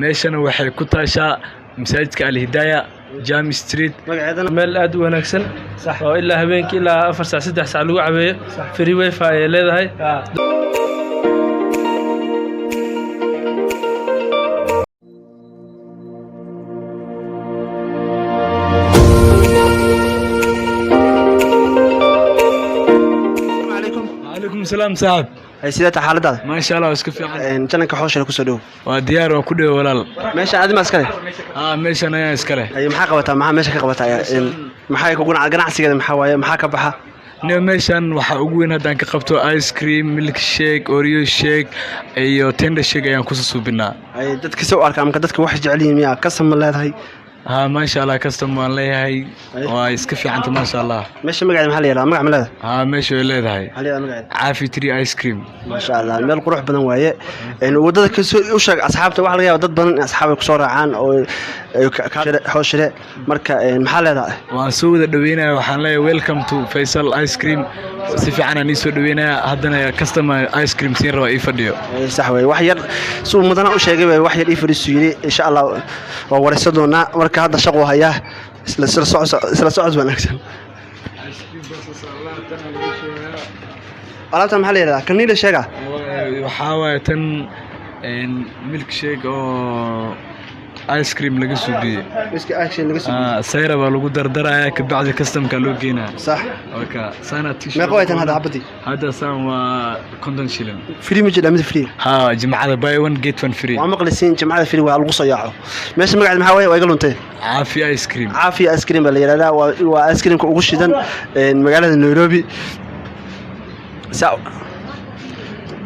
meeshana waxay ku taashaa masaajidka Al-Hidaaya Jami Street magaceedana meel aad u wanaagsan sax oo ilaa habeenkii ilaa 4 saac 3 saac lagu cabeeyo free wifi ay leedahay عليكم السلام صاحب ay sidee tahay xaaladaada ما شاء الله isku fiican jananka hawsha ku soo dhaw waa diyaar oo ku dhaw walaal meesha aad ma iskale meeshan ayaa iskale ay maxaa qabataa maxaa meesha ka qabataa maxay ku ganacsigeeda maxaa waaye maxaa ka baxa meeshan waxa ugu weyn hadaan ka qabto ice cream milk shake oreo shake iyo tender shake ayaan ku soo suubinaa ay dadka soo arkaa marka dadka wax jecel yihiin miyaa kasam leedahay ما شاء الله كاستم وان ليهاي واسك في عنت ما شاء الله ماشي مقعد محل يلا مقعد ملاد ماشي ليهاي علي مقعد عافي تري ايس كريم ما شاء الله مeel qurux badan waaye in wadada ka soo u sheeg asxaabta wax laga yaabo dad badan asxaab ku soo raacaan oo hawshire marka maxaa leedahay waan soo wada dhaweynaa waxaan leeyahay welcome to Faisal ice cream si fiican aan soo dhaweynaa haddana customer ice cream siin raba ii fadhiyo sax way wax yar soo mudana u sheegay wax yar ii fadhiiso yiri insha Allah waa waraysan doonaa marka hadda shaqo haya isla socod wanaagsan alaabta maxaa leedahay kaniila sheega waxaa waaye tan milk shake oo ice cream laga suubiyay iska action laga suubiyay sayra baa lagu dardarayaa ka bacdi customka loo geynaa sax waka sana tish ma qoytan hada habadi hada san waa konton shilin free mid mid free jimcada buy one get one free waa maqlisiin jimcada free waa lagu soo yaaco meesha magaceed maxaa waaye waa iga luntay caafi ice cream baa la yiraahdaa waa ice cream ka ugu shidan magaalada Nairobi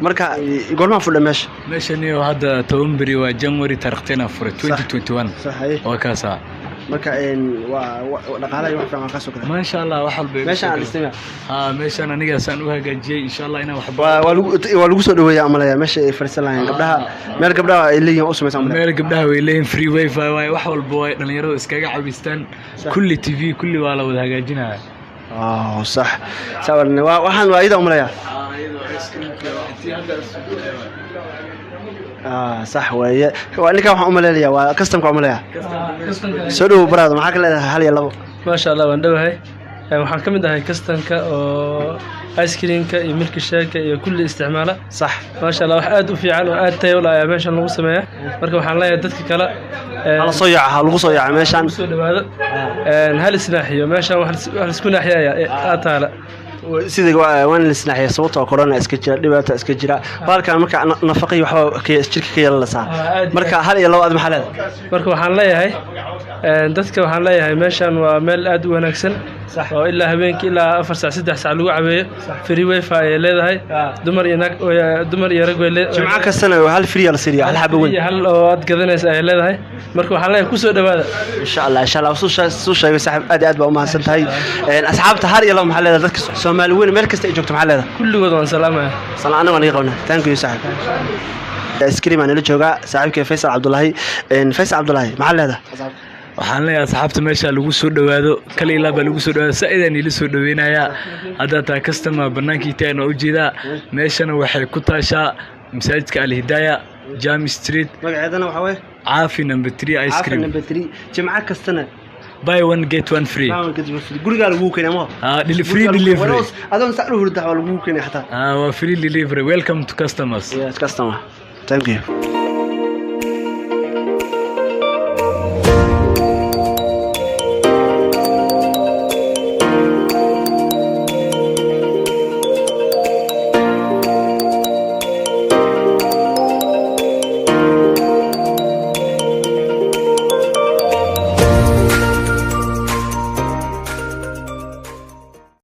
marka goorma fuudhay meeshani hadda Toonbari waa January tarqtina fure 2021 saxay waa kaasa marka waa dhaqaalaha wax fiican ka soo kala ma sha Allah wax walba meeshan aan isticmaal meeshan aniga saan u hagaajiyay insha Allah inaan wax waa lagu soo dhaweeyaa amalaya meesha ay farsalayaan gabdhaha ay leeyihiin u sameeyaan meel gabdhaha way leeyihiin free wifi wax walba way dhalinyaradu iskaga cabistaan kulli TV kulli waa la wada hagaajinaa صح سوالنا waxaan waa ida umaleeyaa صح weeye waa ninka waxaan umaleeyaa waa customka umaleeyaa soo dhaw baraad maxaa ka leedahay hal iyo labo ma sha Allah waan dhawahay waxaan kamid ahay customka oo ice creamka iyo milk shake iyo kulli isticmaala صح ma sha Allah wax aad u fiican oo aad tayo leh meeshan lagu sameeyaa marka waxaan leeyahay dadka kale hala soo yaaca lagu soo yaaca meeshan soo dhawaado hal isnaaxiyo meeshan wax isku naaxiyaa taala sidii waan isnaaxiyo sababtoo corona iska jira dhibaato iska jira halkan marka nafaqay waxba jirka ka yeelanaysa marka hal iyo labo aad maxaa leedahay marka waxaan leeyahay dadka waxaan leeyahay meeshan waa meel aad u wanaagsan sax oo ilaa habeenkii ilaa 4 saac 3 saac lagu cabeeyo free wifi ay leedahay dumar iyo rag way leedahay jimca kastana hal free la siriyo hal xabo weyn hal oo aad gadanaysa ay leedahay marka waxaan leeyahay ku soo dhawaada insha Allah soo sheegay saaxiib aad baa u mahadsan tahay asxaabta har iyo labo maxaa leedahay dadka Soomaali weyn meel kasta ay joogto maxaa leedahay kulligood waan salaamaya anaga niga qabna thank you saaxiib ice cream aan la joogaa saaxiibkay Faisal Abdullahi maxaa leedahay waxaan leeyahay asxaabta meesha lagu soo dhawaado kale ilaa baa lagu soo dhawaado saaidaan ila soo dhaweynayaa hadda taa customer banaankii taan oo jeeda meeshana waxay ku taashaa masaajidka Al-Hidaaya Jami Street magaceedana waxa way caafi number 3 ice cream number 3 jimca kastana buy one get one free guriga lagu keenay ma free delivery adoon sax u hurdaa lagu keenay xataa waa free delivery welcome to customers yes customer thank you